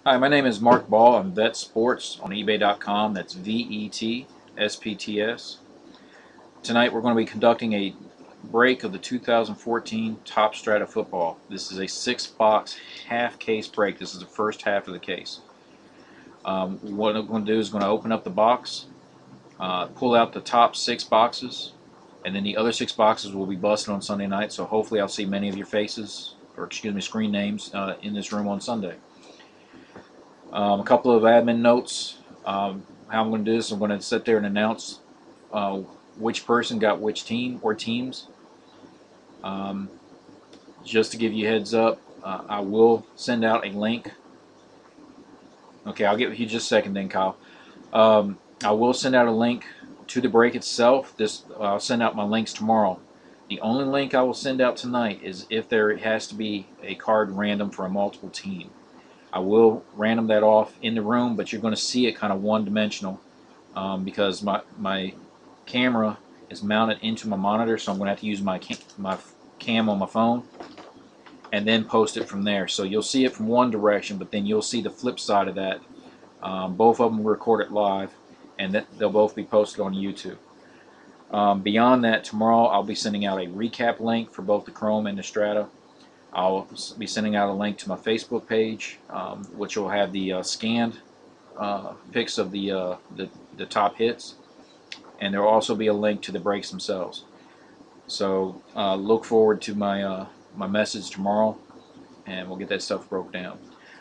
Hi, my name is Mark Ball. I'm Vet Sports on eBay.com. That's VETSPTS. Tonight we're going to be conducting a break of the 2014 Top Strata football. This is a 6-box half case break. This is the first half of the case. What I'm going to do is going to open up the box, pull out the top 6 boxes, and then the other 6 boxes will be busted on Sunday night. So hopefully I'll see many of your faces, or excuse me, screen names in this room on Sunday. A couple of admin notes. How I'm going to do this, I'm going to sit there and announce which person got which team or teams. Just to give you a heads up, I will send out a link. Okay, I'll get with you just a second then, Kyle. I will send out a link to the break itself. I'll send out my links tomorrow. The only link I will send out tonight is if there has to be a card random for a multiple team. I will random that off in the room, but you're going to see it kind of one-dimensional because my camera is mounted into my monitor, so I'm going to have to use my cam on my phone and then post it from there. So you'll see it from one direction, but then you'll see the flip side of that. Both of them recorded live, and they'll both be posted on YouTube. Beyond that, tomorrow I'll be sending out a recap link for both the Chrome and the Strata. I'll be sending out a link to my Facebook page, which will have the scanned pics of the top hits, and there will also be a link to the breaks themselves. So look forward to my my message tomorrow, and we'll get that stuff broke down.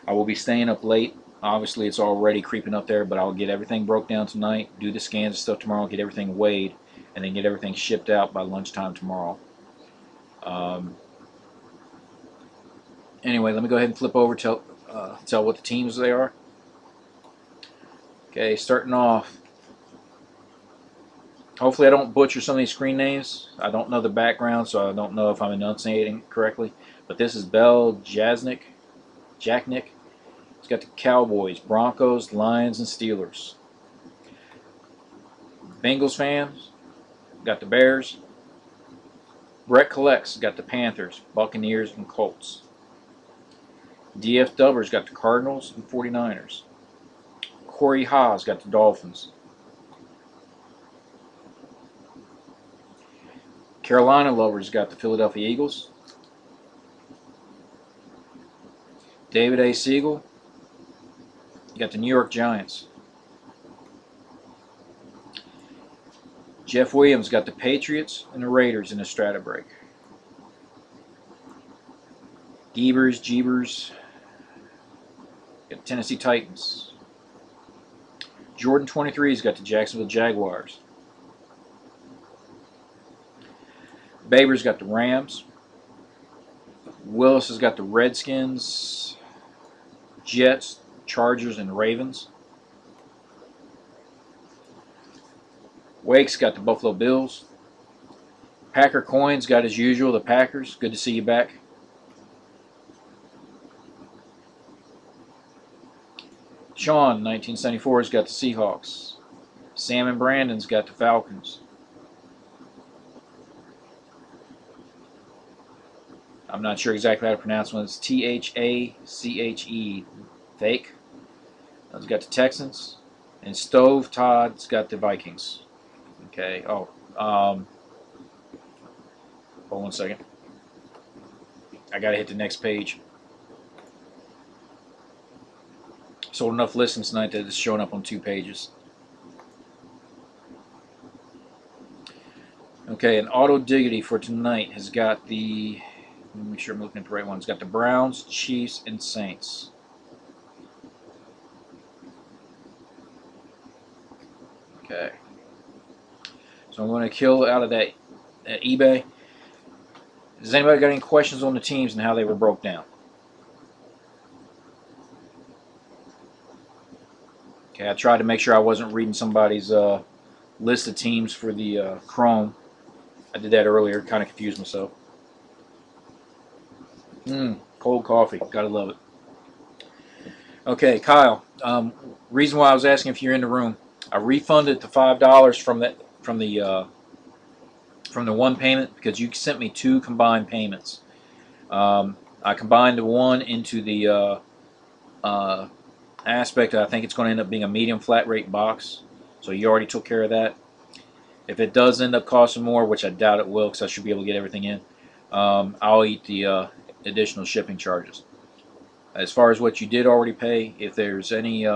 I will be staying up late. Obviously, it's already creeping up there, but I'll get everything broke down tonight, do the scans and stuff tomorrow, get everything weighed, and then get everything shipped out by lunchtime tomorrow. Anyway, let me go ahead and flip over tell what the teams they are. Okay, starting off. Hopefully I don't butcher some of these screen names. I don't know the background, so I don't know if I'm enunciating correctly. But this is Bell Jacknick. It's got the Cowboys, Broncos, Lions, and Steelers. Bengals fans got the Bears. Brett Collects got the Panthers, Buccaneers, and Colts. DFW's got the Cardinals and 49ers. Corey Haas got the Dolphins. Carolina Lovers got the Philadelphia Eagles. David A. Siegel got the New York Giants. Jeff Williams got the Patriots and the Raiders in the Strata break. Jeebers got the Tennessee Titans. Jordan 23's got the Jacksonville Jaguars. Baber's got the Rams. Willis has got the Redskins, Jets, Chargers, and Ravens. Wake's got the Buffalo Bills. Packer Coins got, as usual, the Packers. Good to see you back. Sean, 1974, has got the Seahawks. Sam and Brandon's got the Falcons. I'm not sure exactly how to pronounce one. It's T-H-A-C-H-E. Fake. He's got the Texans. And Stove Todd's got the Vikings. Okay. Oh. Hold on 1 second. I got to hit the next page. Sold enough listens tonight that it's showing up on 2 pages. Okay, and Auto Diggity for tonight has got the... Let me make sure I'm looking at the right one. It's got the Browns, Chiefs, and Saints. Okay. So I'm going to kill out of that eBay. Has anybody got any questions on the teams and how they were broke down? Okay, I tried to make sure I wasn't reading somebody's list of teams for the Chrome. I did that earlier, kind of confused myself. Cold coffee, gotta love it. Okay, Kyle. Reason why I was asking if you're in the room, I refunded the $5 from the one payment because you sent me 2 combined payments. I combined the one into the aspect, I think it's going to end up being a medium flat rate box. So you already took care of that. If it does end up costing more, which I doubt it will, because I should be able to get everything in, I'll eat the additional shipping charges. As far as what you did already pay, if there's any, if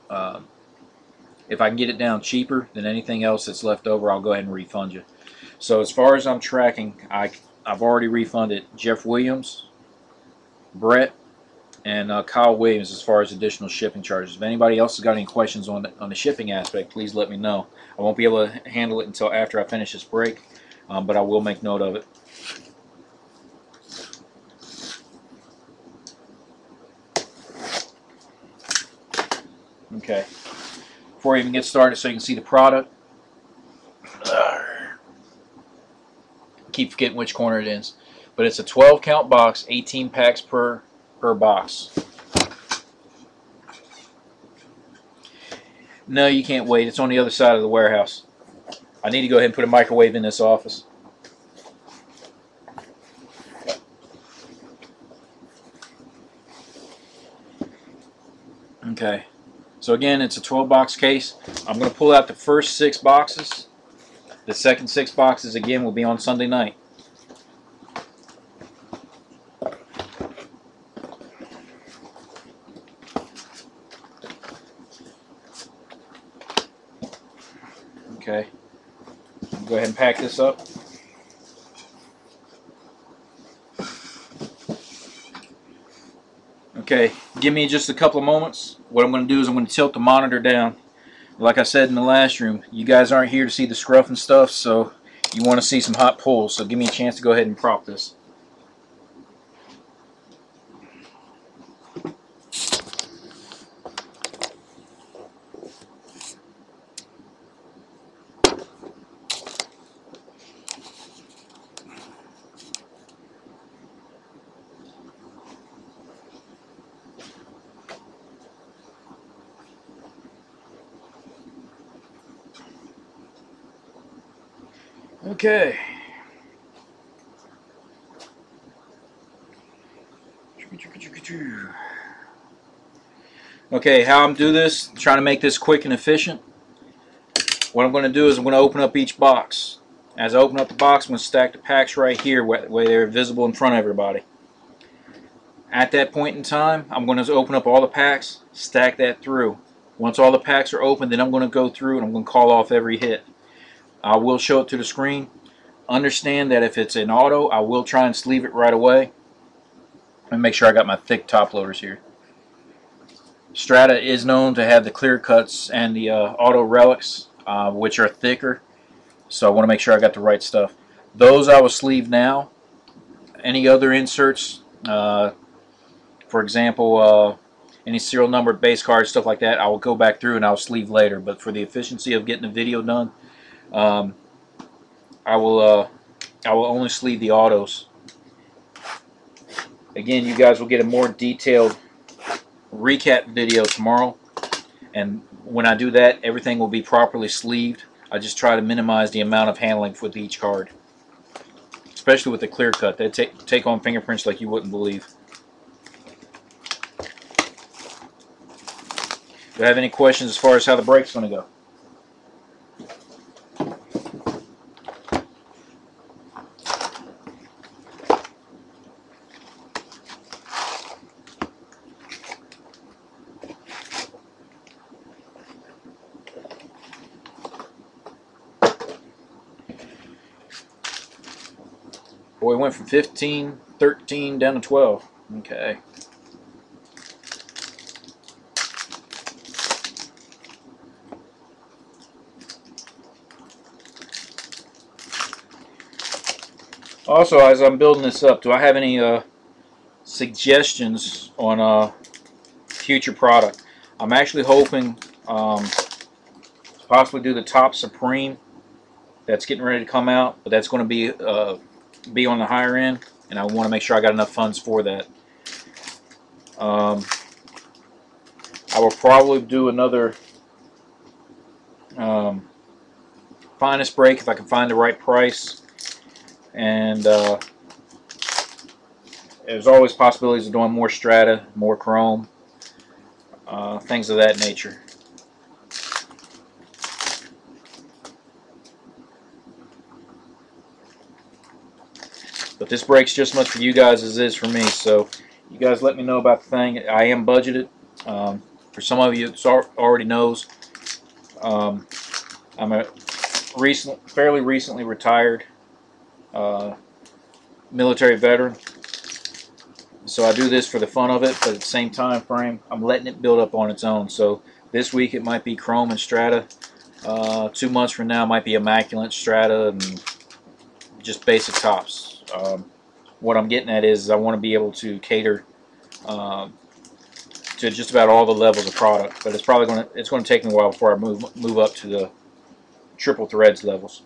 I can get it down cheaper than anything else that's left over, I'll go ahead and refund you. So as far as I'm tracking, I've already refunded Jeff Williams, Brett, and Kyle Williams as far as additional shipping charges. If anybody else has got any questions on the shipping aspect, please let me know. I won't be able to handle it until after I finish this break, but I will make note of it. Okay. Before I even get started, so you can see the product. Keep forgetting which corner it is, but it's a 12 count box, 18 packs per box. No, you can't wait. It's on the other side of the warehouse. I need to go ahead and put a microwave in this office. Okay. So again, it's a 12 box case. I'm going to pull out the first 6 boxes. The second 6 boxes again will be on Sunday night. Okay. I'll go ahead and pack this up. Okay, give me just a couple of moments. What I'm going to do is I'm going to tilt the monitor down. Like I said in the last room, you guys aren't here to see the scruff and stuff, so you want to see some hot pulls. So give me a chance to go ahead and prop this. Okay. Okay, how I'm doing this, trying to make this quick and efficient. What I'm going to do is I'm going to open up each box. As I open up the box, I'm going to stack the packs right here where they're visible in front of everybody. At that point in time, I'm going to open up all the packs, stack that through. Once all the packs are open, then I'm going to go through and I'm going to call off every hit. I will show it to the screen. Understand that if it's an auto, I will try and sleeve it right away. Let me make sure I got my thick top loaders here. Strata is known to have the clear cuts and the auto relics, which are thicker. So I want to make sure I got the right stuff. Those I will sleeve now. Any other inserts, for example, any serial numbered base cards, stuff like that, I will go back through and I'll sleeve later. But for the efficiency of getting the video done, I will only sleeve the autos. Again, you guys will get a more detailed recap video tomorrow, and when I do that, everything will be properly sleeved. I just try to minimize the amount of handling with each card, especially with the clear cut. They take on fingerprints like you wouldn't believe. Do you have any questions as far as how the break's going to go? Boy, we went from 15, 13 down to 12. Okay. Also, as I'm building this up, do I have any suggestions on future product? I'm actually hoping to possibly do the Top Supreme. That's getting ready to come out, but that's going to be on the higher end, and I want to make sure I got enough funds for that. I will probably do another finest break if I can find the right price, and there's always possibilities of doing more Strata, more Chrome, things of that nature. But this brake's just as much for you guys as it is for me, so you guys let me know about the thing. I am budgeted. For some of you, it already knows. I'm a fairly recently retired military veteran, so I do this for the fun of it, but at the same time frame, I'm letting it build up on its own. So this week it might be Chrome and Strata. 2 months from now it might be Immaculate Strata and just basic tops. What I'm getting at is I want to be able to cater to just about all the levels of product, but it's going to take me a while before I move up to the triple threads levels.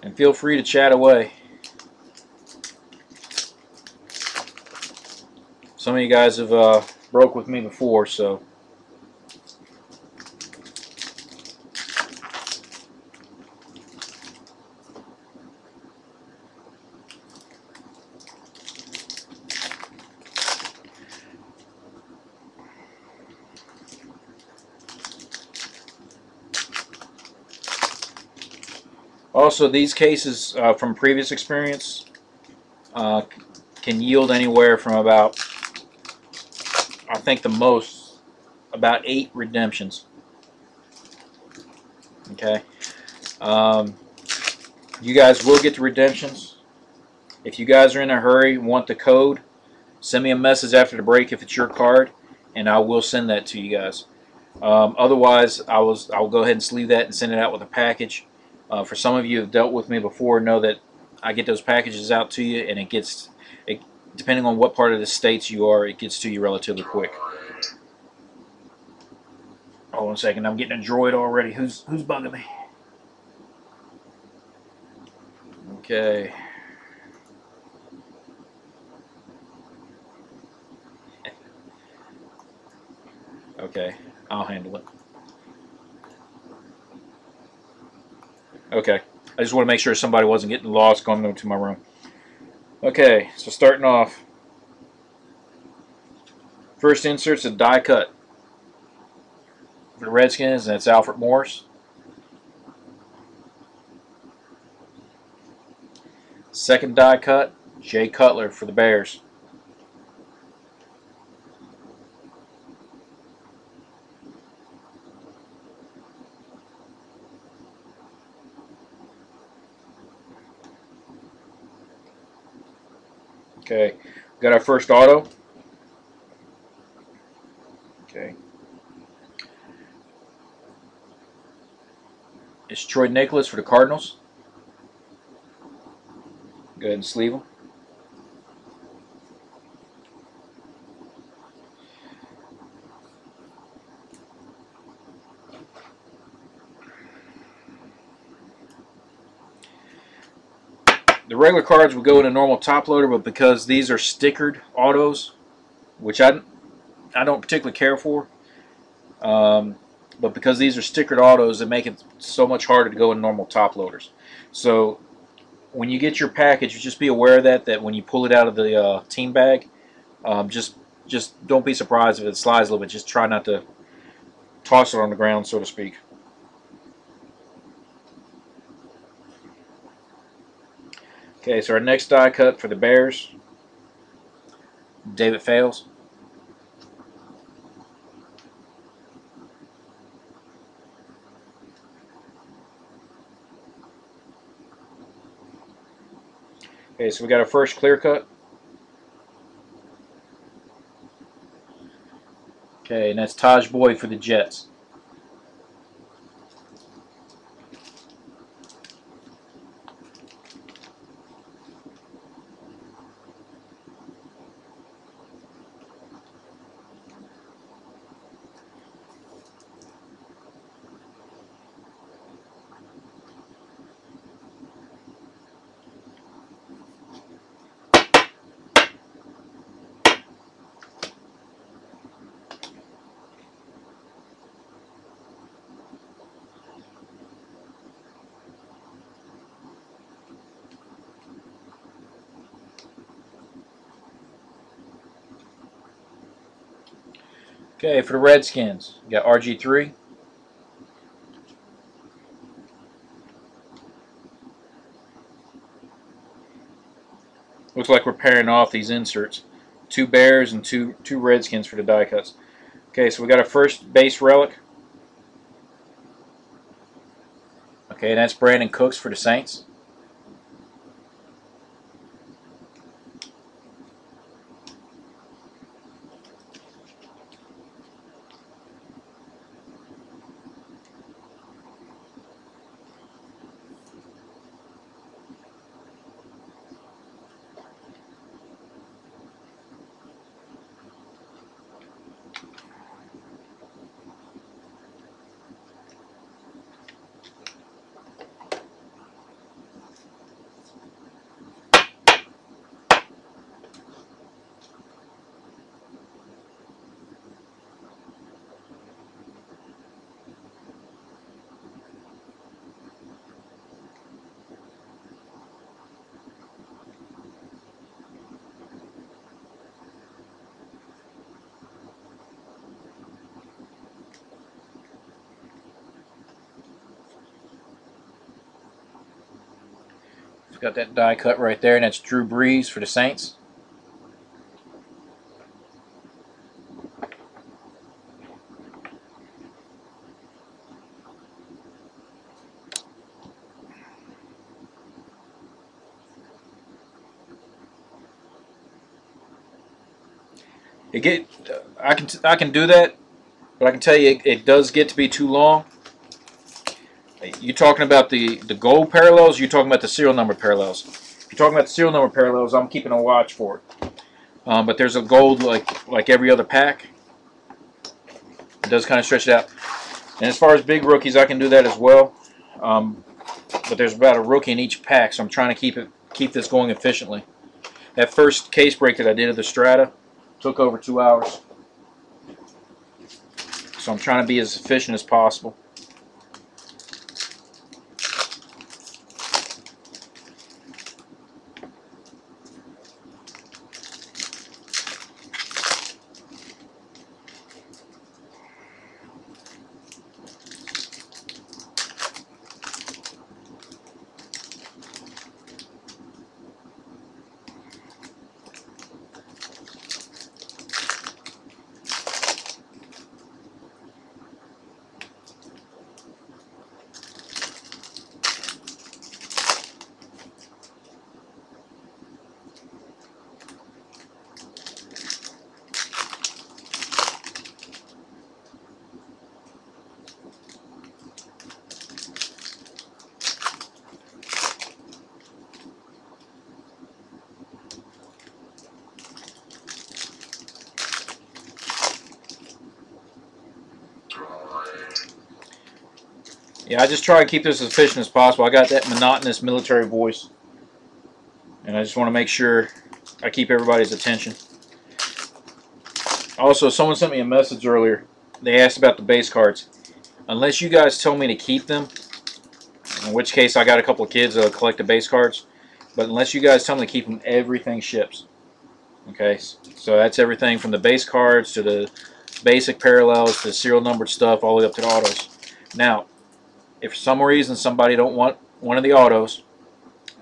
And feel free to chat away. Some of you guys have broke with me before, so also, these cases, from previous experience, can yield anywhere from about, I think the most, about 8 redemptions. Okay. You guys will get the redemptions. If you guys are in a hurry and want the code, send me a message after the break if it's your card, and I will send that to you guys. Otherwise, I'll go ahead and sleeve that and send it out with a package. For some of you who have dealt with me before, know that I get those packages out to you, and depending on what part of the states you are, it gets to you relatively quick. Hold on a second, I'm getting a droid already. Who's bugging me? Okay. Okay, I'll handle it. Okay, I just want to make sure somebody wasn't getting lost going into my room. Okay, so starting off, first insert's a die cut for the Redskins, and it's Alfred Morris. Second die cut, Jay Cutler for the Bears. Okay, we got our first auto. Okay. It's Troy Nicholas for the Cardinals. Go ahead and sleeve him. The regular cards would go in a normal top loader, but because these are stickered autos, which I don't particularly care for, but because these are stickered autos, it make it so much harder to go in normal top loaders. So when you get your package, just be aware of that when you pull it out of the team bag, just don't be surprised if it slides a little bit. Just try not to toss it on the ground, so to speak. Okay, so our next die cut for the Bears, David Fales. Okay, so we got our first clear cut. Okay, and that's Taj Boyd for the Jets. Okay, for the Redskins, you got RG3. Looks like we're pairing off these inserts. 2 Bears and two Redskins for the die cuts. Okay, so we got our first base relic. Okay, that's Brandon Cooks for the Saints. We've got that die cut right there, and that's Drew Brees for the Saints. I can do that, but I can tell you it does get to be too long. You talking about the gold parallels? You talking about the serial number parallels? If you're talking about the serial number parallels, I'm keeping a watch for it. But there's a gold like every other pack. It does kind of stretch it out. And as far as big rookies, I can do that as well. But there's about a rookie in each pack, so I'm trying to keep this going efficiently. That first case break that I did of the Strata took over 2 hours. So I'm trying to be as efficient as possible. Yeah, I just try to keep this as efficient as possible. I got that monotonous military voice, and I just want to make sure I keep everybody's attention. Also, someone sent me a message earlier. They asked about the base cards. Unless you guys tell me to keep them, in which case I got a couple of kids that collect the base cards, but unless you guys tell me to keep them, everything ships. Okay, so that's everything from the base cards to the basic parallels to serial numbered stuff all the way up to the autos. Now, if for some reason somebody don't want one of the autos,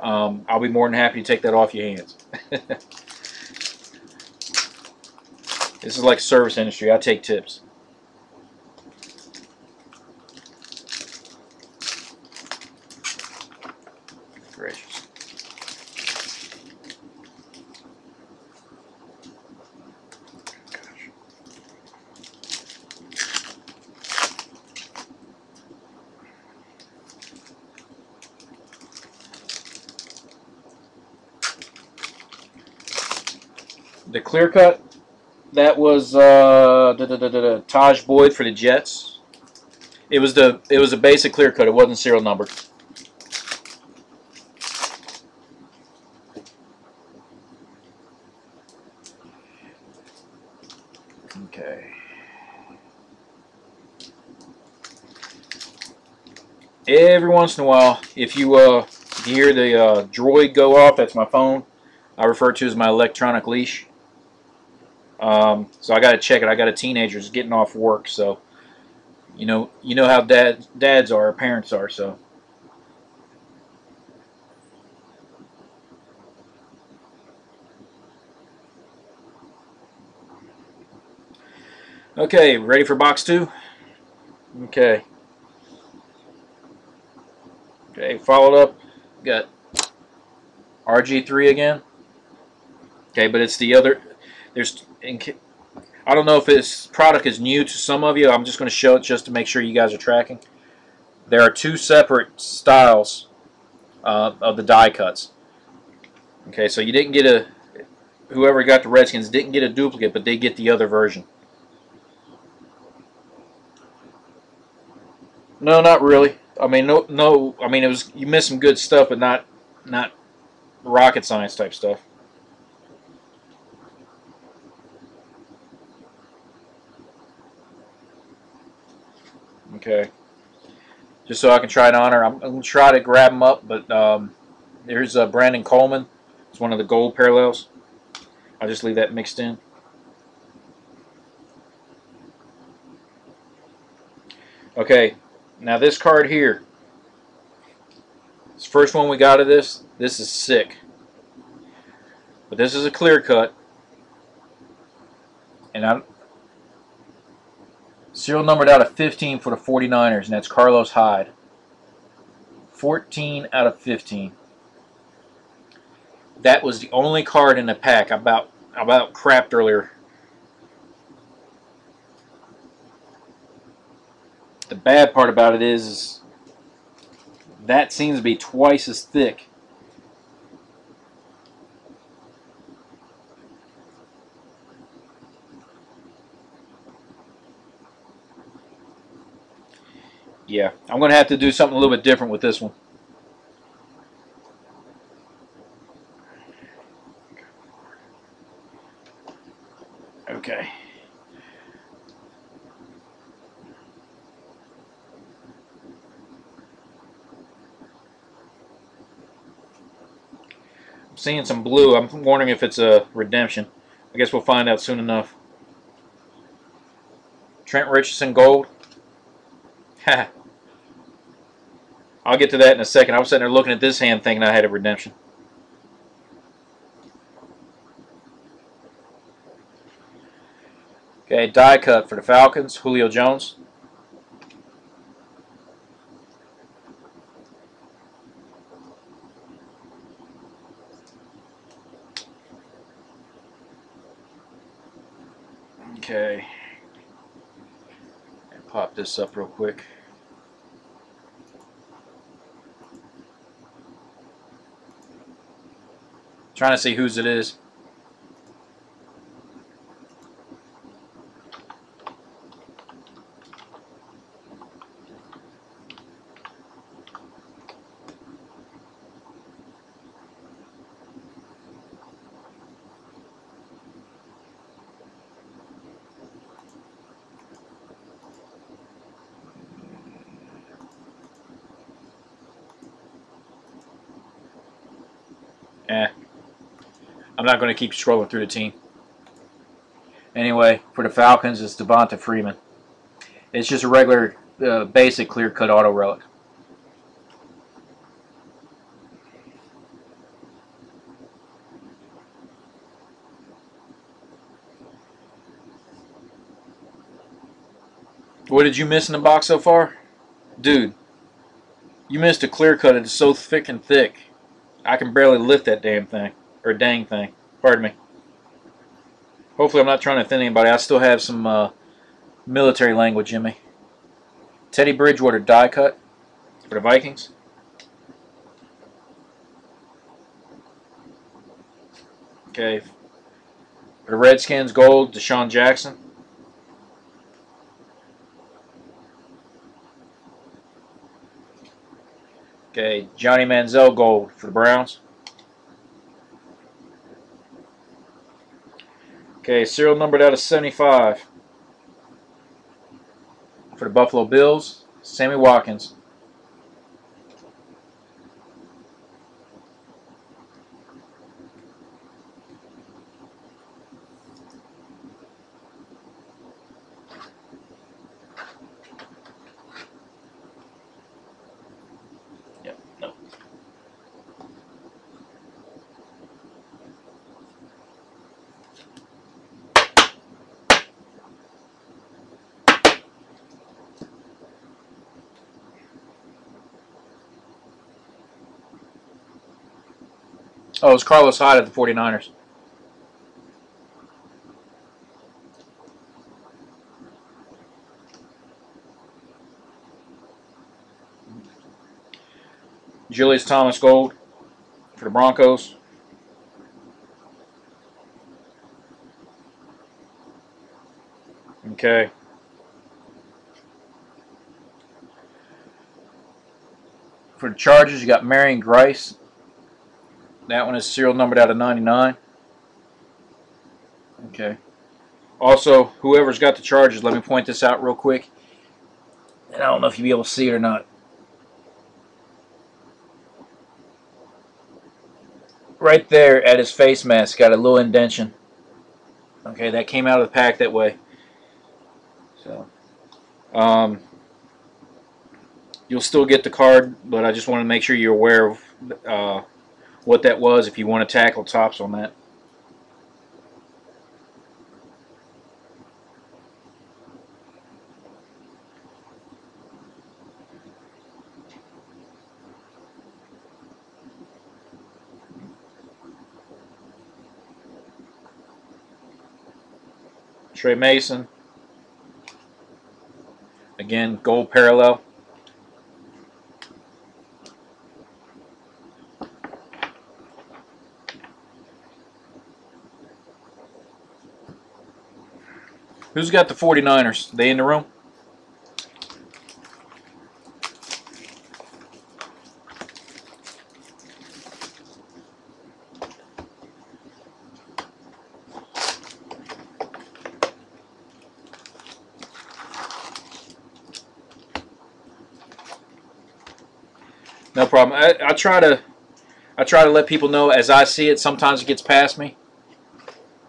I'll be more than happy to take that off your hands. This is like service industry. I take tips. Gracious. The clear cut, that was Taj Boyd for the Jets. It was a basic clear cut. It wasn't serial numbered. Okay. Every once in a while, if you hear the droid go off, that's my phone. I refer to as my electronic leash. So I got to check it. I got a teenager who's getting off work, so you know how dads are, parents are. So okay, ready for box two? Okay, okay. Followed up, got RG3 again. Okay, but it's the other. There's. I don't know if this product is new to some of you. I'm just going to show it just to make sure you guys are tracking. There are two separate styles of the die cuts. Okay, so you didn't get a. Whoever got the Redskins didn't get a duplicate, but they get the other version. No, not really. I mean, no. I mean, it was you missed some good stuff, but not rocket science type stuff. Okay, just so I can try to honor. I'm going to try to grab them up, but there's Brandon Coleman. It's one of the gold parallels. I'll just leave that mixed in. Okay, now this card here. It's the first one we got of this. This is sick. But this is a clear cut. And I'm serial numbered out of 15 for the 49ers, and that's Carlos Hyde. 14 out of 15. That was the only card in the pack. I about crapped earlier. The bad part about it is that seems to be twice as thick. Yeah, I'm going to have to do something a little bit different with this one. Okay. I'm seeing some blue. I'm wondering if it's a redemption. I guess we'll find out soon enough. Trent Richardson gold. Ha. I'll get to that in a second. I was sitting there looking at this hand thinking I had a redemption. Okay, die cut for the Falcons, Julio Jones. Okay. And pop this up real quick. Trying to see whose it is. Eh. I'm not going to keep scrolling through the team. Anyway, for the Falcons, it's Devonta Freeman. It's just a regular, basic clear-cut auto relic. What did you miss in the box so far? Dude, you missed a clear cut. It's so thick and thick. I can barely lift that damn thing. Or dang thing. Pardon me. Hopefully I'm not trying to offend anybody. I still have some military language in me. Teddy Bridgewater die cut for the Vikings. Okay. For the Redskins, gold, Deshaun Jackson. Okay, Johnny Manziel, gold for the Browns. Okay, serial numbered out of 75 for the Buffalo Bills, Sammy Watkins. Oh, it's Carlos Hyde at the 49ers. Julius Thomas Gold for the Broncos. Okay. For the Chargers, you got Marion Grice. That one is serial numbered out of 99. Okay. Also, whoever's got the Chargers, let me point this out real quick. And I don't know if you'll be able to see it or not. Right there at his face mask, got a little indentation. Okay, that came out of the pack that way. So, you'll still get the card, but I just want to make sure you're aware of what that was if you want to tackle tops on that. Trey Mason. Again, gold parallel. Who's got the 49ers? They in the room? No problem. I try to let people know as I see it. Sometimes it gets past me.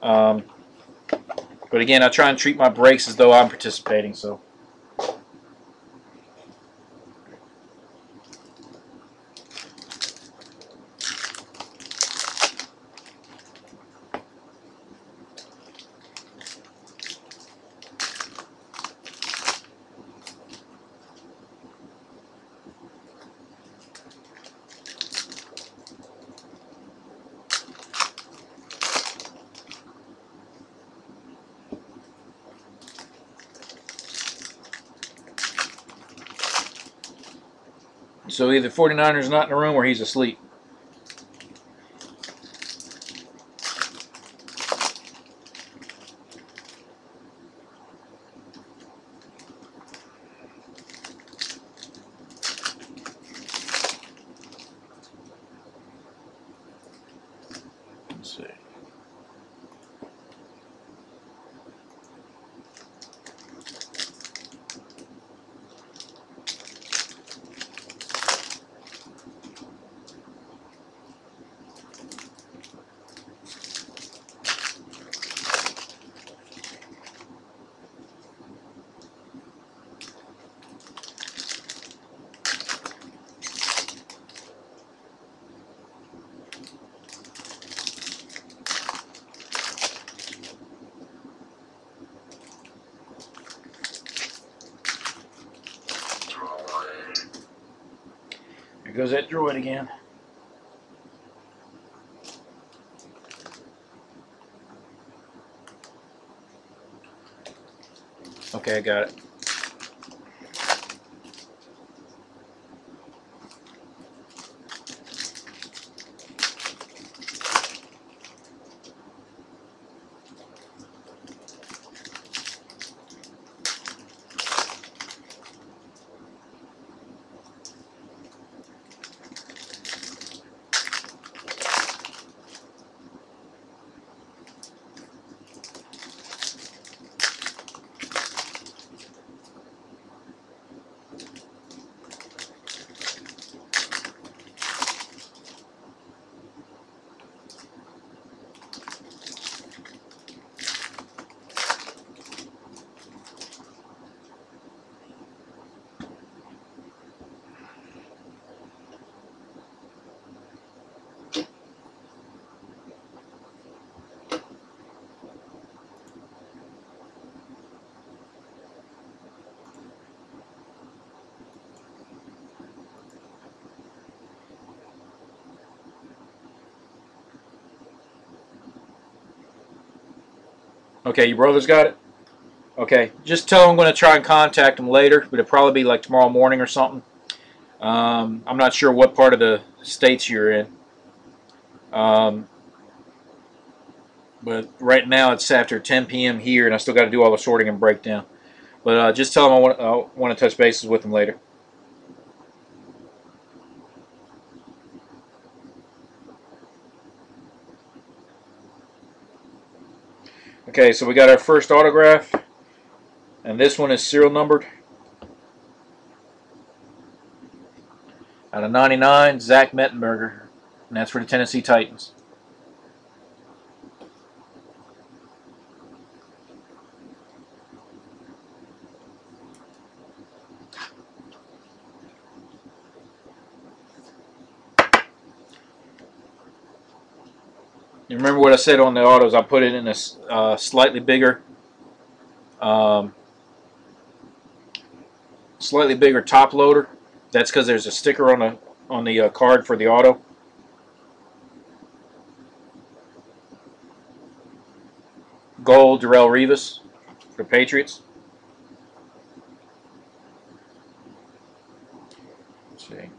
But again, I try and treat my breaks as though I'm participating. So. So either 49ers not in the room or he's asleep. Let's see. Here goes that droid again. Okay, I got it. Okay, your brother's got it? Okay, just tell him I'm going to try and contact him later, but it'll probably be like tomorrow morning or something. I'm not sure what part of the states you're in. Um, but right now it's after 10 p.m. here, and I still got to do all the sorting and breakdown. But just tell him I want to touch bases with him later. Okay, so we got our first autograph, and this one is serial numbered. Out of 99, Zach Mettenberger, and that's for the Tennessee Titans. You remember what I said on the autos? I put it in a slightly bigger um, top loader. That's because there's a sticker on the card for the auto. Gold Darrelle Revis for the Patriots. Let's see.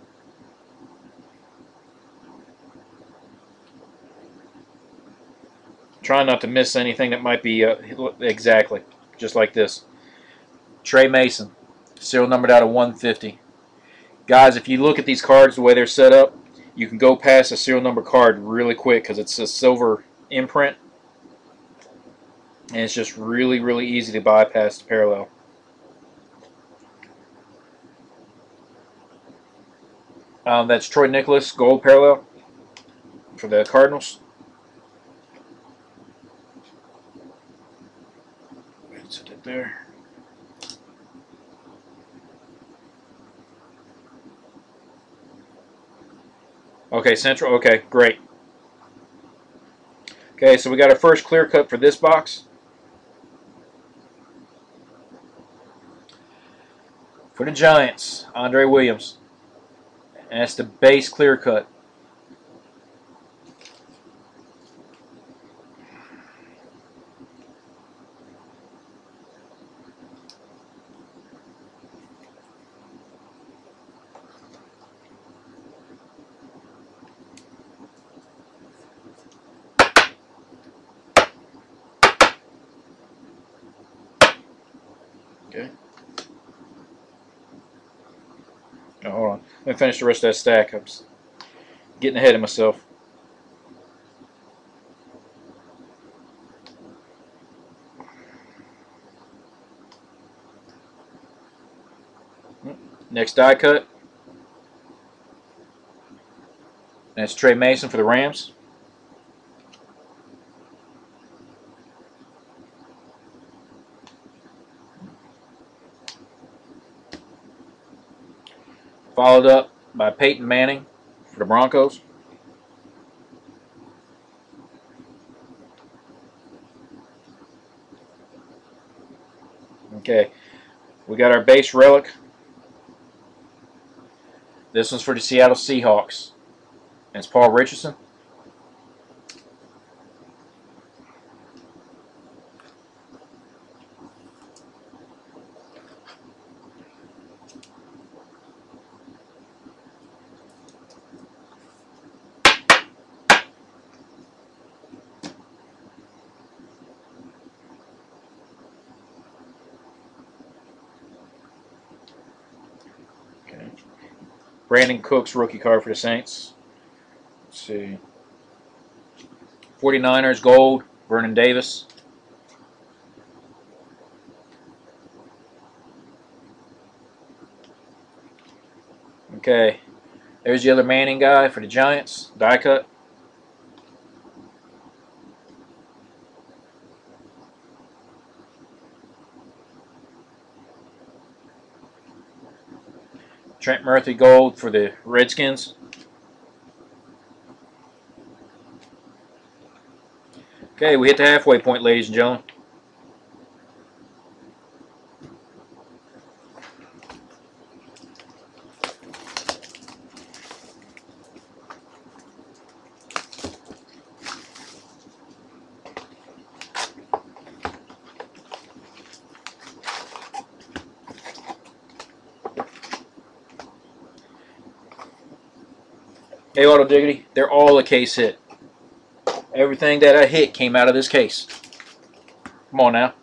Trying not to miss anything that might be exactly just like this. Trey Mason, serial numbered out of 150. Guys, if you look at these cards the way they're set up, you can go past a serial number card really quick because it's a silver imprint, and it's just really, really easy to bypass the parallel. That's Troy Nicholas, gold parallel for the Cardinals. Let's put it there. Okay, Central. Okay, great. Okay, so we got our first clear cut for this box. For the Giants, Andre Williams. And that's the base clear cut. Okay. Oh, hold on. Let me finish the rest of that stack. I'm getting ahead of myself. Next die cut. That's Trey Mason for the Rams. Followed up by Peyton Manning for the Broncos. Okay, we got our base relic. This one's for the Seattle Seahawks. And it's Paul Richardson. Okay. Brandon Cooks rookie card for the Saints. Let's see. 49ers gold, Vernon Davis. Okay. There's the other Manning guy for the Giants. Die cut. Trent Murphy gold for the Redskins. Okay, we hit the halfway point, ladies and gentlemen. Hey, Auto Diggity, they're all a case hit. Everything that I hit came out of this case. Come on now.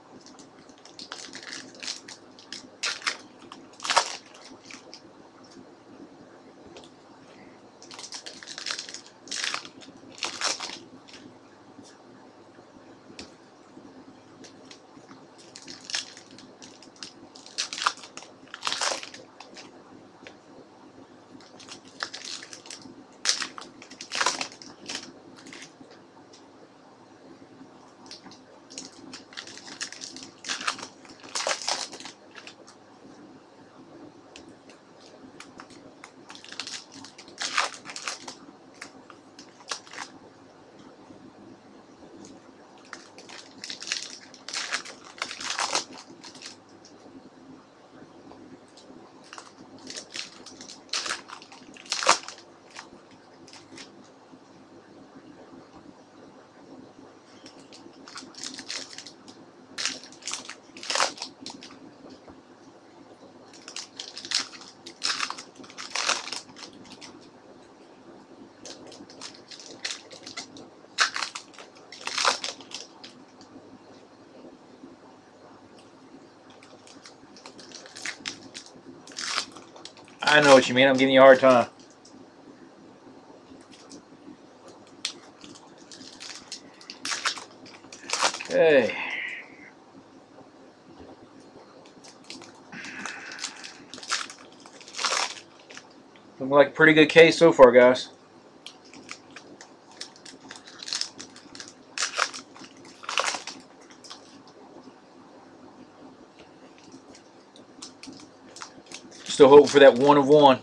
I know what you mean. I'm giving you a hard time. Okay. Looking like a pretty good case so far, guys. Still hoping for that 1 of 1.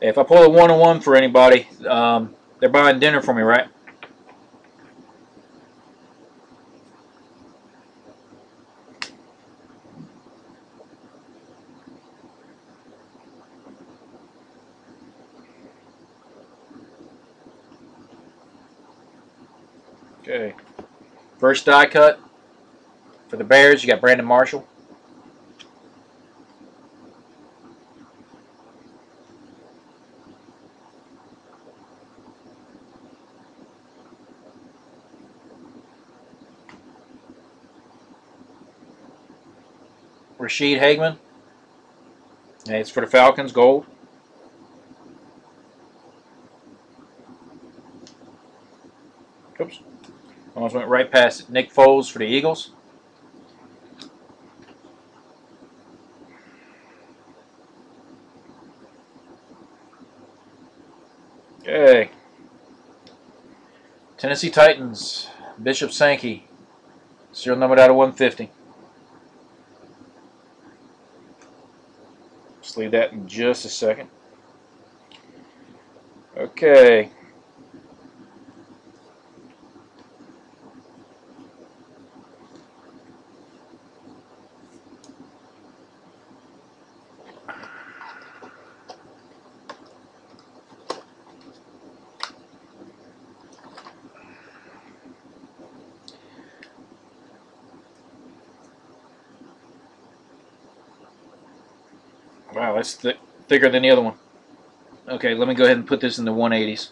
If I pull a 1 of 1 for anybody, they're buying dinner for me, right? Okay. First die cut for the Bears, you got Brandon Marshall. Rashid Hageman. And it's for the Falcons, gold. Oops. Almost went right past it. Nick Foles for the Eagles. Okay. Tennessee Titans, Bishop Sankey. Serial numbered out of 150. Just leave that in just a second. Okay. Wow, that's thicker than the other one. Okay, let me go ahead and put this in the 180s.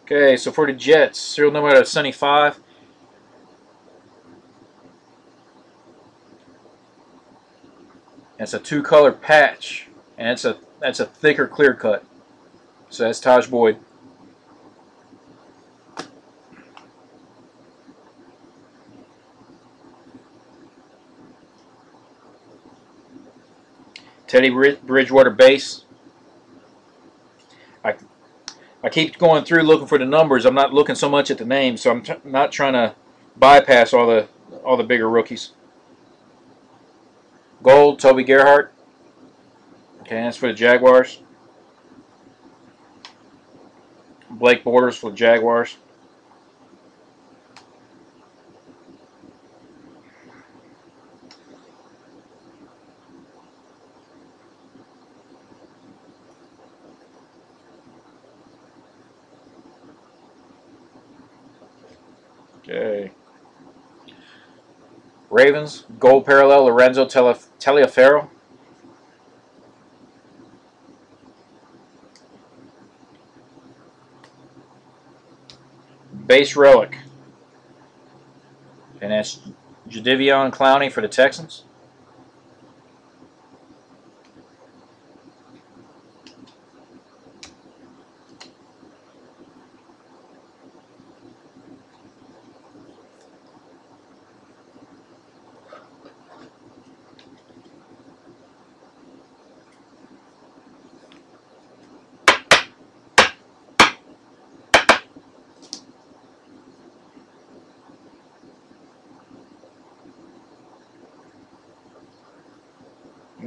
Okay, so for the Jets, serial number out of 75. It's a 2-color patch, and that's a thicker clear cut. So that's Taj Boyd. Teddy Bridgewater base. I keep going through looking for the numbers. I'm not looking so much at the names, so I'm not trying to bypass all the bigger rookies. Gold, Toby Gerhart. Okay, that's for the Jaguars. Blake Borders for the Jaguars. Okay. Ravens, gold parallel, Lorenzo Taliaferro. Base relic. And that's Jadeveon Clowney for the Texans.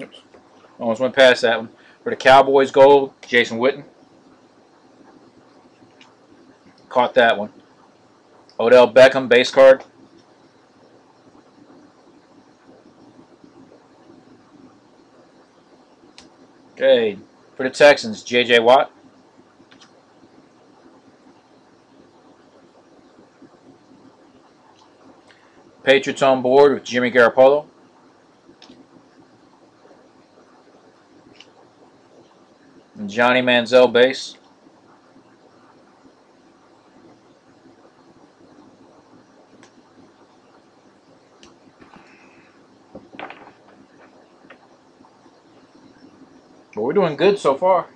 Oops. Almost went past that one. For the Cowboys, gold, Jason Witten. Caught that one. Odell Beckham, base card. Okay. For the Texans, J.J. Watt. Patriots on board with Jimmy Garoppolo. And Johnny Manziel, base. But we're doing good so far.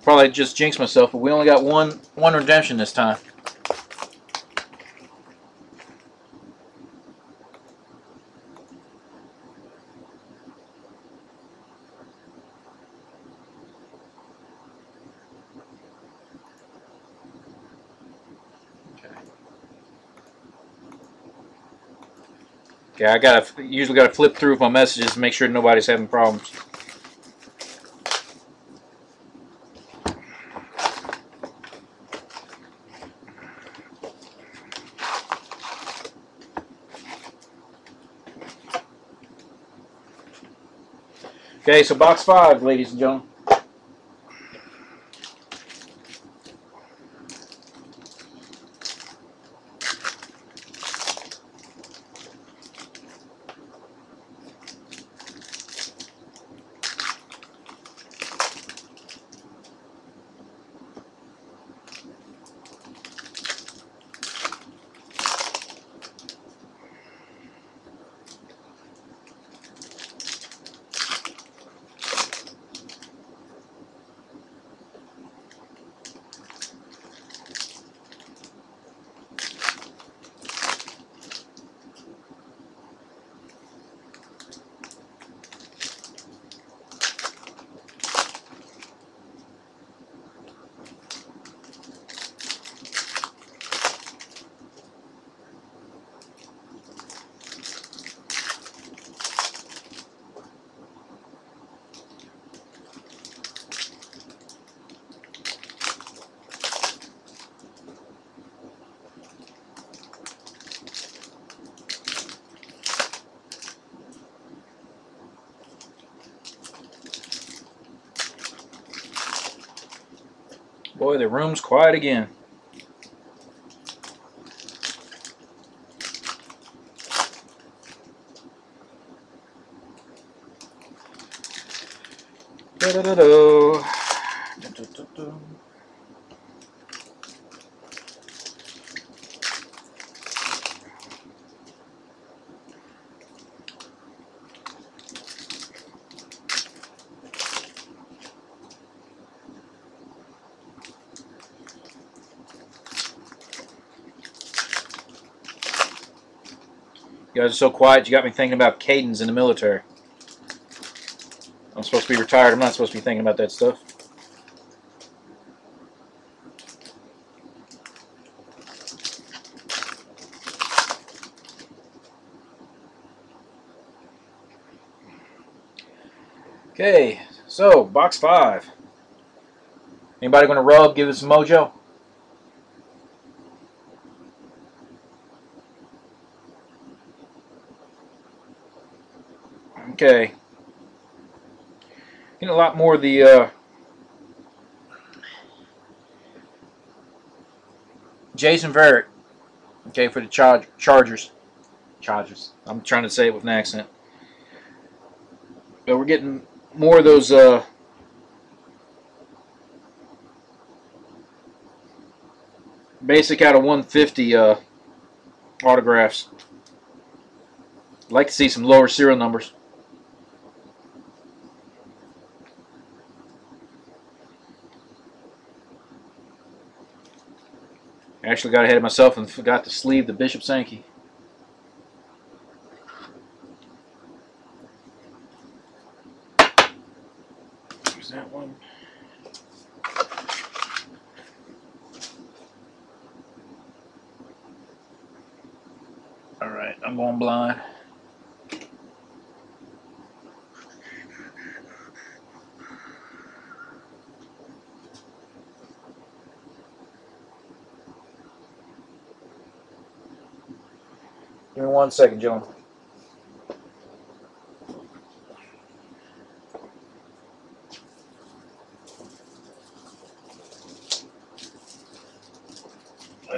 Probably just jinxed myself, but we only got one redemption this time. Okay, I usually gotta flip through my messages to make sure nobody's having problems. Okay, so box 5, ladies and gentlemen. Boy, the room's quiet again. Da-da-da-do. Da-da-da-do. You guys are so quiet, you got me thinking about cadence in the military. I'm supposed to be retired. I'm not supposed to be thinking about that stuff. Okay, so box 5. Anybody going to rub, give it some mojo? Okay. Getting a lot more of the Jason Verrett. Okay, for the Chargers. Chargers. I'm trying to say it with an accent. But we're getting more of those basic out of 150 autographs. I'd like to see some lower serial numbers. I actually got ahead of myself and forgot to sleeve the Bishop Sankey. There's that one. Alright, I'm going blind. Give me 1 second, gentlemen.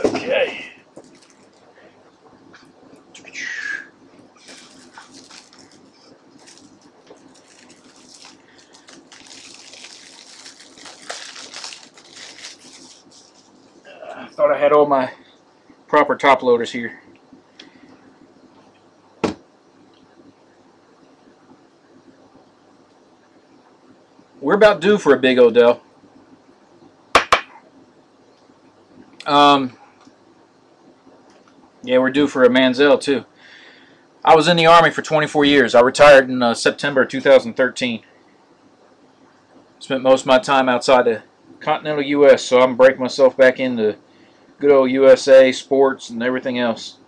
Okay. I thought I had all my proper top loaders here. We're about due for a big Odell. Yeah, we're due for a Manziel too. I was in the Army for 24 years. I retired in September 2013. Spent most of my time outside the continental U.S., so I'm breaking myself back into good old USA, sports, and everything else.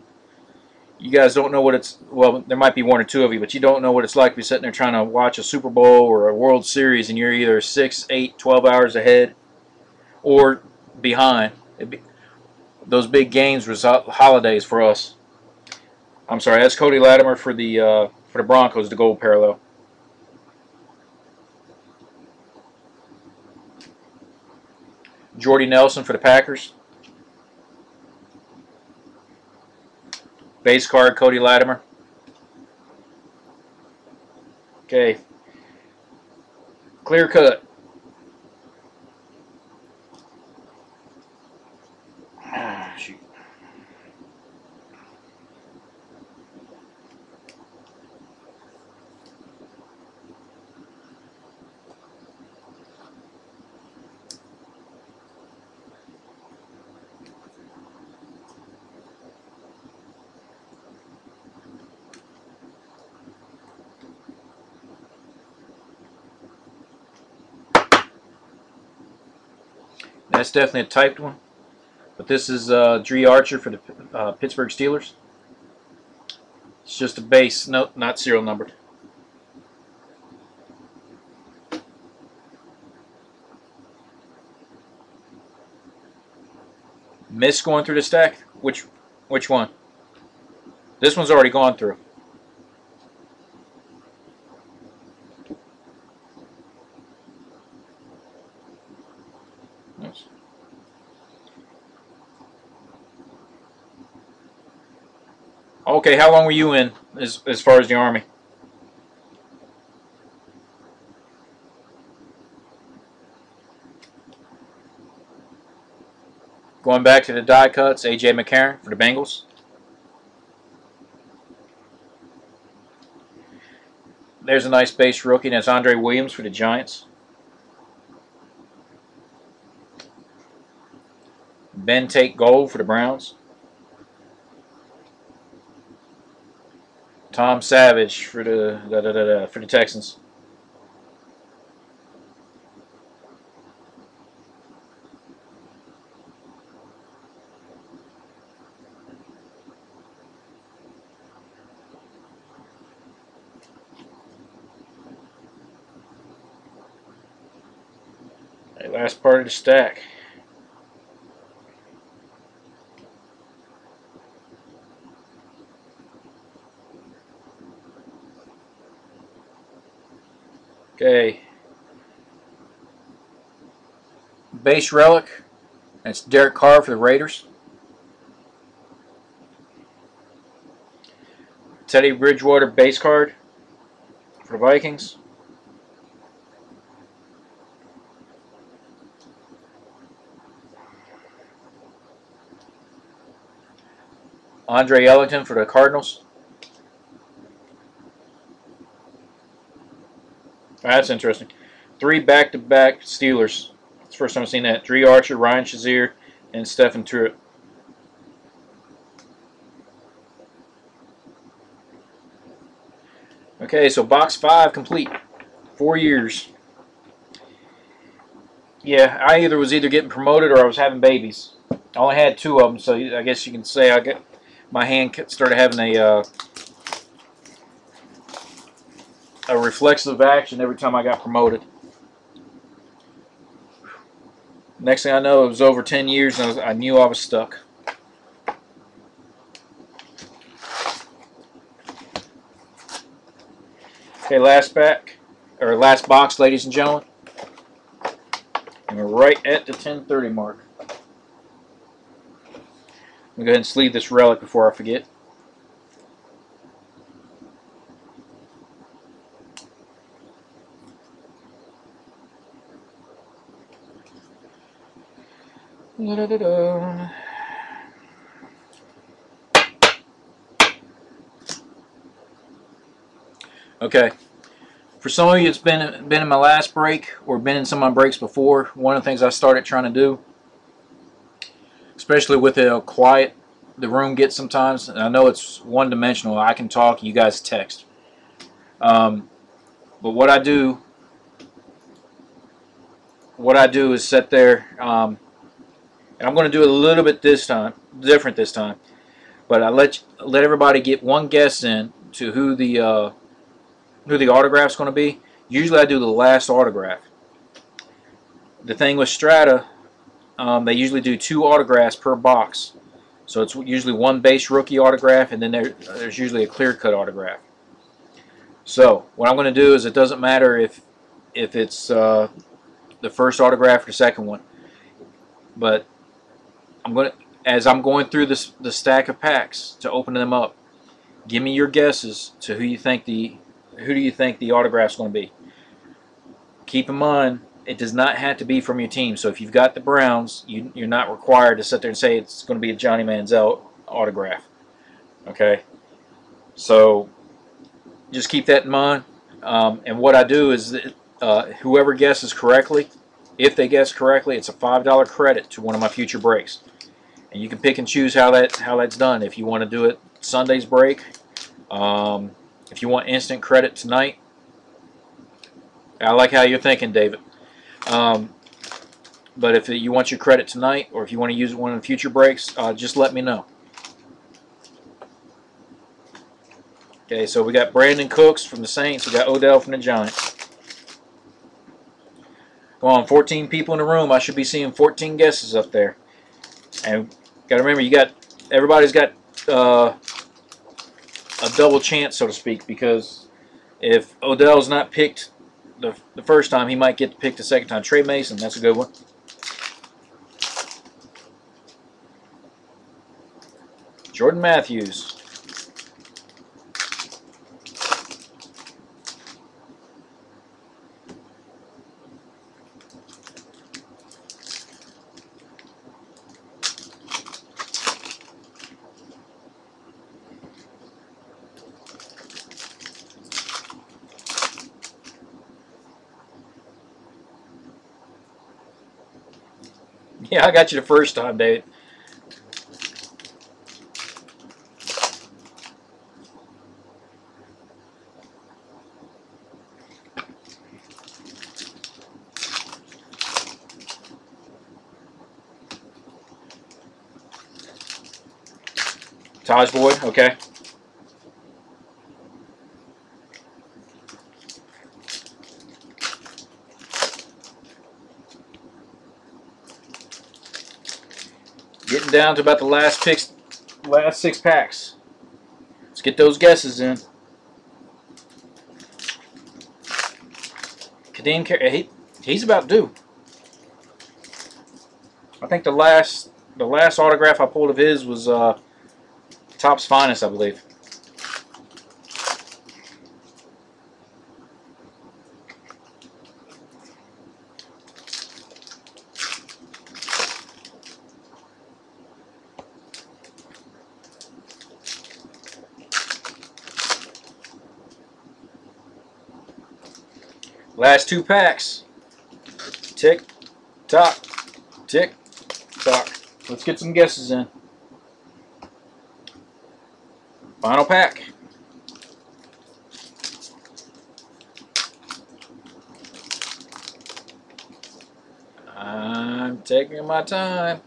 You guys don't know what it's, well, there might be 1 or 2 of you, but you don't know what it's like to be sitting there trying to watch a Super Bowl or a World Series, and you're either 6, 8, 12 hours ahead or behind. Those big games was holidays for us. I'm sorry, that's Cody Latimer for the Broncos, the gold parallel. Jordy Nelson for the Packers. Base card, Cody Latimer. Okay. Clear cut. Ah, shoot. That's definitely a typed one. But this is Dree Archer for the Pittsburgh Steelers. It's just a base, no, not serial numbered. Miss going through the stack? Which one? This one's already gone through. Yes. Okay, how long were you in as far as the Army? Going back to the die cuts, A.J. McCarron for the Bengals. There's a nice base rookie. That's Andre Williams for the Giants. Ben Tate Gold for the Browns. Tom Savage for the Texans. Last part of the stack. Okay. Base relic. That's Derek Carr for the Raiders. Teddy Bridgewater base card for the Vikings. Andre Ellington for the Cardinals. That's interesting. 3 back-to-back Steelers. It's the first time I've seen that. Dree Archer, Ryan Shazier, and Stephen Truitt. Okay, so box 5 complete. 4 years. Yeah, I was either getting promoted or I was having babies. I only had 2 of them, so I guess you can say my hand started having a reflexive action every time I got promoted. Next thing I know, it was over 10 years, and I knew I was stuck. Okay, last box, ladies and gentlemen. And we're right at the 10:30 mark. I'm going to go ahead and sleeve this relic before I forget. Okay. For some of you, it's been in my last break or been in some of my breaks before. One of the things I started trying to do, especially with how quiet the room gets sometimes, and I know it's one-dimensional. I can talk, you guys text. But what I do is sit there, and I'm going to do it a little bit different this time. But I let everybody get one guess in to who the autograph's going to be. Usually I do the last autograph. The thing with Strata, they usually do 2 autographs per box. So it's usually 1 base rookie autograph, and then there's usually a clear-cut autograph. So what I'm going to do is, it doesn't matter if it's the first autograph or the second one. But as I'm going through the stack of packs to open them up, give me your guesses to who do you think the autograph's going to be. Keep in mind, it does not have to be from your team. So if you've got the Browns, you're not required to sit there and say it's going to be a Johnny Manziel autograph. Okay? So just keep that in mind. And what I do is that whoever guesses correctly, if they guess correctly, it's a $5 credit to one of my future breaks. And you can pick and choose how that's done. If you want to do it Sunday's break, if you want instant credit tonight, I like how you're thinking, David. But if you want your credit tonight, or if you want to use one of the future breaks, just let me know. Okay, so we got Brandon Cooks from the Saints. We got Odell from the Giants. Come on, 14 people in the room. I should be seeing 14 guesses up there. And got to remember, everybody's got a double chance, so to speak, because if Odell's not picked the first time, he might get to pick the second time. Trey Mason, that's a good one. Jordan Matthews. Yeah, I got you the first time, David. Taj Boyd, okay. Getting down to about the last 6 packs. Let's get those guesses in. Kadeem, he's about due. I think the last autograph I pulled of his was Topps Finest, I believe. Last 2 packs. Tick, tock, tick, tock. Let's get some guesses in. Final pack. I'm taking my time.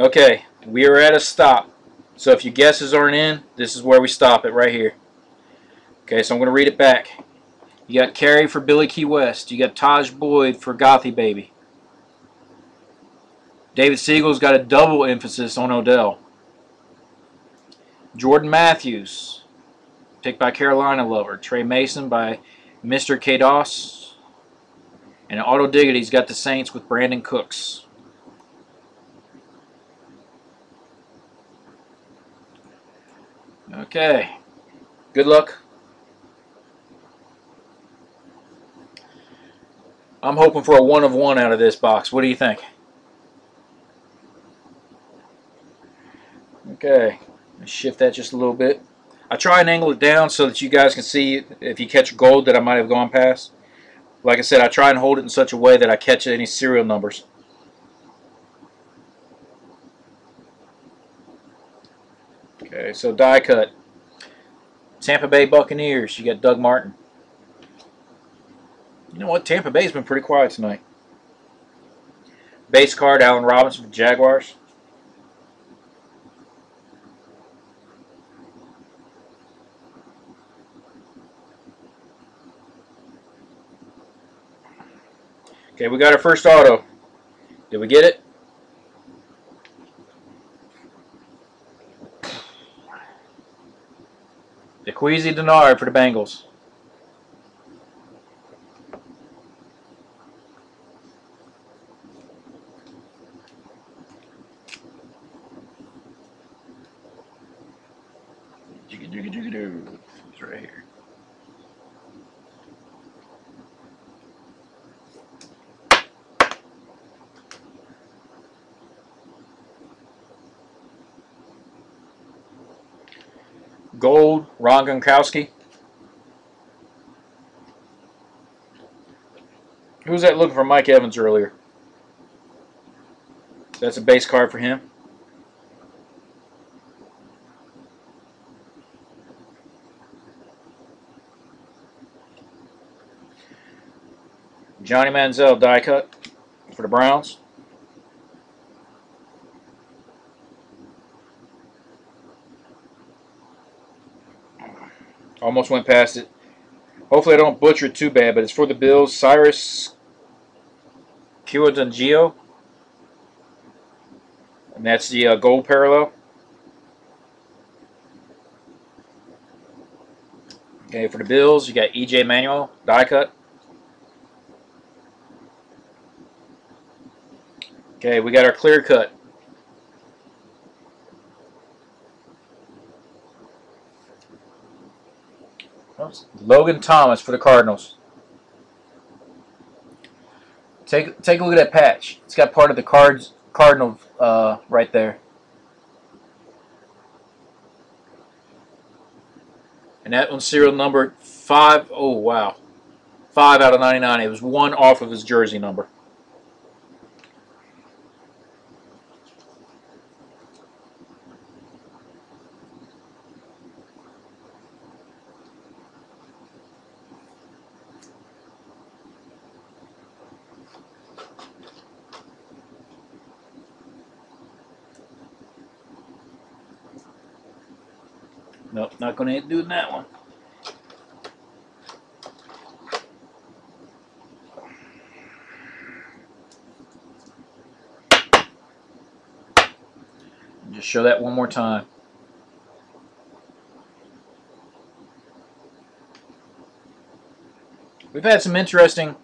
Okay, we are at a stop. So if your guesses aren't in, this is where we stop it right here. Okay, so I'm going to read it back. You got Carey for Billy Key West. You got Taj Boyd for Gothy Baby. David Siegel's got a double emphasis on Odell. Jordan Matthews, picked by Carolina Lover. Trey Mason by Mr. Kados. And Auto Diggity's got the Saints with Brandon Cooks. Okay. Good luck. I'm hoping for a 1 of 1 out of this box. What do you think? Okay. Let's shift that just a little bit. I try and angle it down so that you guys can see if you catch gold that I might have gone past. Like I said, I try and hold it in such a way that I catch any serial numbers. Okay, so die cut. Tampa Bay Buccaneers, you got Doug Martin. You know what? Tampa Bay's been pretty quiet tonight. Base card, Allen Robinson for Jaguars. Okay, we got our first auto. Did we get it? Dequeezy Denard for the Bengals. It's right here. Gold, Ron Gronkowski. Who was that looking for Mike Evans earlier? That's a base card for him. Johnny Manziel die cut for the Browns. Almost went past it. Hopefully I don't butcher it too bad, but it's for the Bills. Cyrus Kiwadungio. And that's the gold parallel. Okay, for the Bills, you got E.J. Manuel, die cut. Okay, we got our clear cut. Logan Thomas for the Cardinals. Take a look at that patch. It's got part of the Cardinal right there. And that one's serial number 5. Oh, wow. 5 out of 99. It was 1 off of his jersey number. Nope, not going to do that one. Just show that one more time. We've had some interesting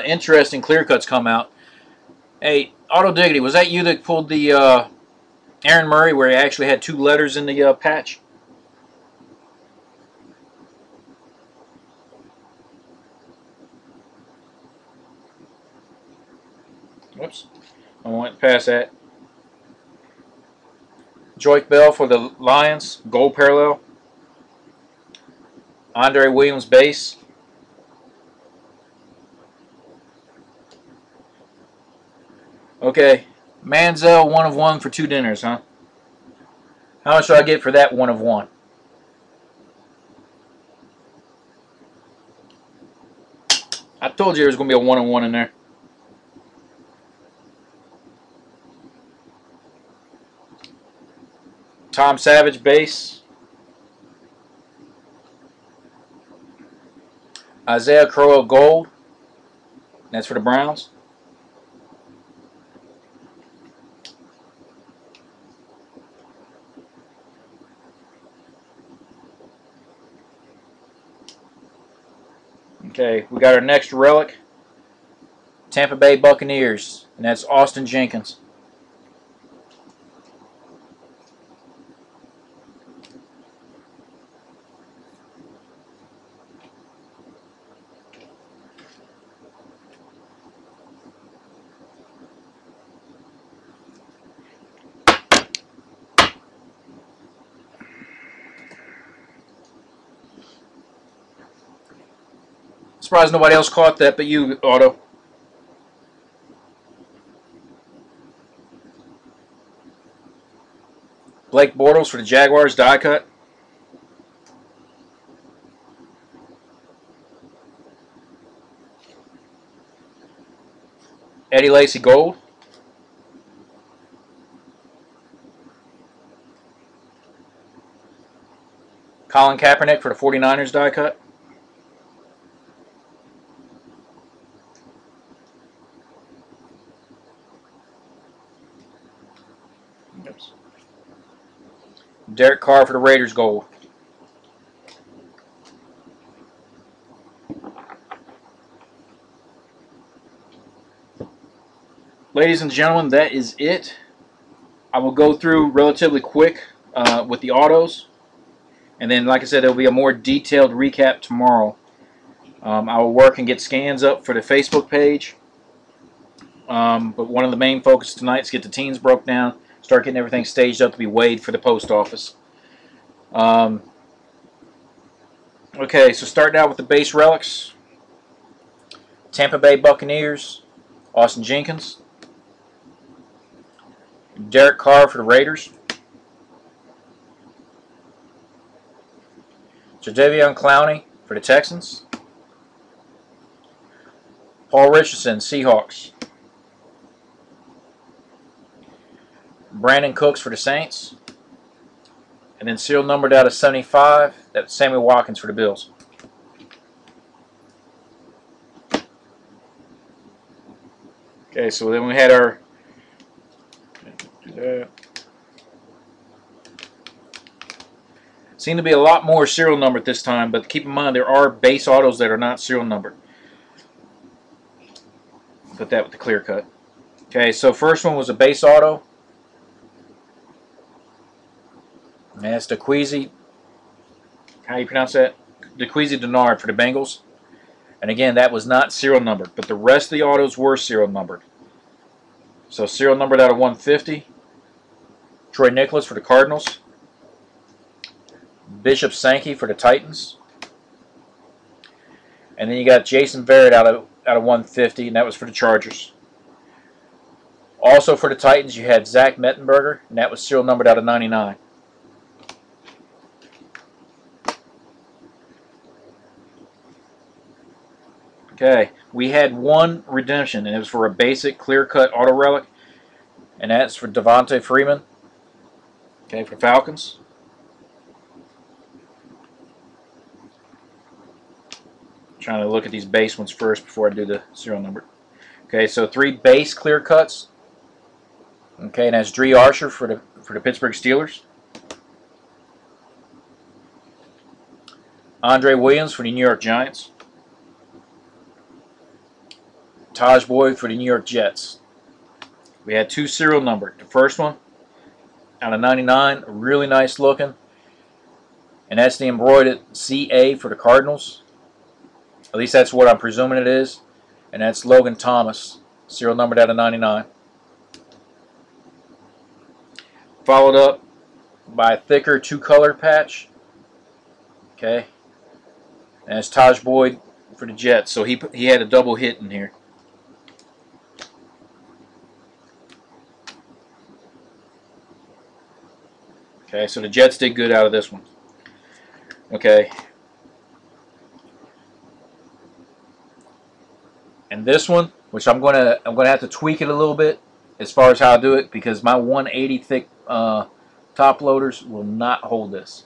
interesting clear cuts come out. Hey, Auto Diggity, was that you that pulled the Aaron Murray where he actually had 2 letters in the patch? Whoops, I went past that. Joik Bell for the Lions, gold parallel. Andre Williams base. Okay, Manziel 1 of 1 for 2 dinners, huh? How much do I get for that 1 of 1? I told you there was going to be a 1 of 1 in there. Tom Savage base. Isaiah Crowell gold. That's for the Browns. Okay, we got our next relic. Tampa Bay Buccaneers, and that's Austin Jenkins. Surprised nobody else caught that but you, Auto. Blake Bortles for the Jaguars, die cut. Eddie Lacy gold. Colin Kaepernick for the 49ers, die cut. Oops. Derek Carr for the Raiders, gold. Ladies and gentlemen, that is it. I will go through relatively quick with the autos. And then, like I said, there will be a more detailed recap tomorrow. I will work and get scans up for the Facebook page. But one of the main focuses tonight is get the teams broke down, start getting everything staged up to be weighed for the post office. Okay, so starting out with the base relics. Tampa Bay Buccaneers, Austin Jenkins. Derek Carr for the Raiders. Jadeveon Clowney for the Texans. Paul Richardson, Seahawks. Brandon Cooks for the Saints. And then serial numbered out of 75, that's Samuel Watkins for the Bills. Okay, so then we had our... Seem to be a lot more serial numbered this time, but keep in mind there are base autos that are not serial numbered. Put that with the clear cut. Okay, so first one was a base auto. And that's DeQueasy. How do you pronounce that? DeQueasy Denard for the Bengals. And again, that was not serial numbered, but the rest of the autos were serial numbered. So serial numbered out of 150. Troy Nicholas for the Cardinals. Bishop Sankey for the Titans. And then you got Jason Verrett out of 150, and that was for the Chargers. Also for the Titans, you had Zach Mettenberger, and that was serial numbered out of 99. Okay, We had one redemption, and it was for a basic clear-cut auto relic, and that's for Devontae Freeman. Okay, for Falcons. Trying to look at these base ones first before I do the serial number. Okay, so 3 base clear cuts. Okay, and that's Dree Archer for the Pittsburgh Steelers. Andre Williams for the New York Giants. Taj Boyd for the New York Jets. We had 2 serial numbered. The first one, out of 99, really nice looking. And that's the embroidered CA for the Cardinals. At least that's what I'm presuming it is. And that's Logan Thomas, serial numbered out of 99. Followed up by a thicker 2-color patch. Okay. And that's Taj Boyd for the Jets. So he had a double hit in here. Okay, so the Jets did good out of this one. Okay. And this one, which I'm gonna have to tweak it a little bit as far as how I do it, because my 180 thick top loaders will not hold this.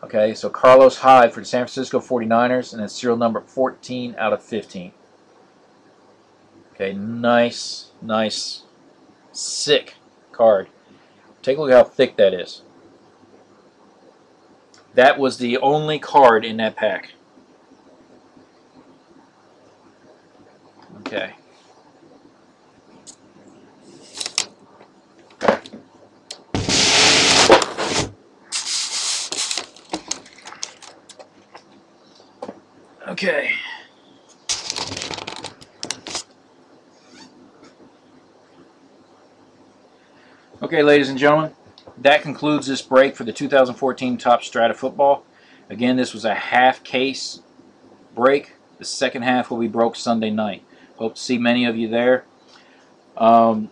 Okay, so Carlos Hyde for the San Francisco 49ers, and it's serial number 14 out of 15. Okay, nice, nice, sick card. Take a look at how thick that is. That was the only card in that pack. Okay. Okay. Okay, ladies and gentlemen, that concludes this break for the 2014 Top Strata Football. Again, this was a half case break. The second half will be broke Sunday night. Hope to see many of you there. I'll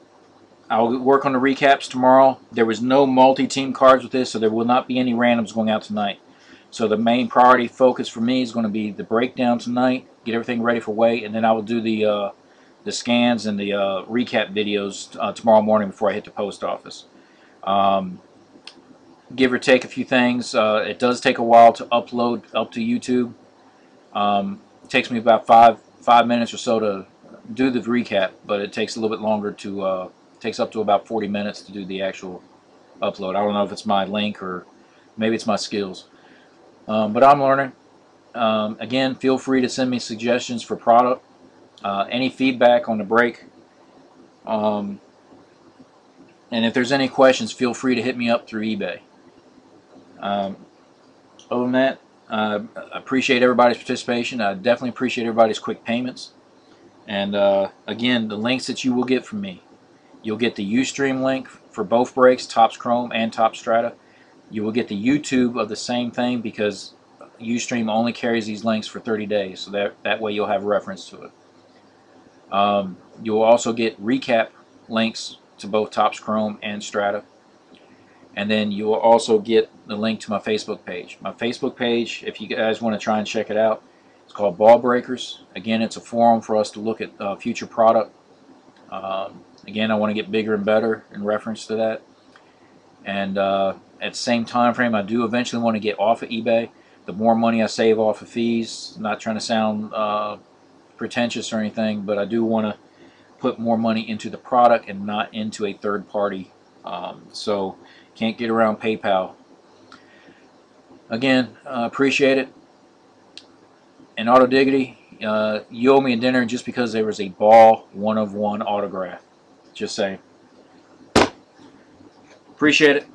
work on the recaps tomorrow. There was no multi-team cards with this, so there will not be any randoms going out tonight. So the main priority focus for me is going to be the breakdown tonight, get everything ready for weight, and then I will do the scans and the recap videos tomorrow morning before I hit the post office. Give or take a few things. It does take a while to upload up to YouTube. It takes me about five minutes or so to do the recap, but it takes a little bit longer to takes up to about 40 minutes to do the actual upload. I don't know if it's my link or maybe it's my skills, but I'm learning. Again, feel free to send me suggestions for product, any feedback on the break, and if there's any questions, feel free to hit me up through eBay. Other than that, I appreciate everybody's participation. I definitely appreciate everybody's quick payments. And again, the links that you will get from me, you'll get the Ustream link for both breaks, Topps Chrome and Top Strata. You will get the YouTube of the same thing because Ustream only carries these links for 30 days, so that way you'll have reference to it. You will also get recap links to both Topps Chrome and Strata. And then you will also get the link to my Facebook page. My Facebook page, if you guys want to try and check it out, it's called Ball Breakers. Again, it's a forum for us to look at future product. Again, I want to get bigger and better in reference to that. And at the same time frame, I do eventually want to get off of eBay. The more money I save off of fees, not trying to sound pretentious or anything, but I do want to put more money into the product and not into a third party. So can't get around PayPal. Again, appreciate it. And Auto Diggity, you owe me a dinner just because there was a Ball 1/1 autograph. Just saying. Appreciate it.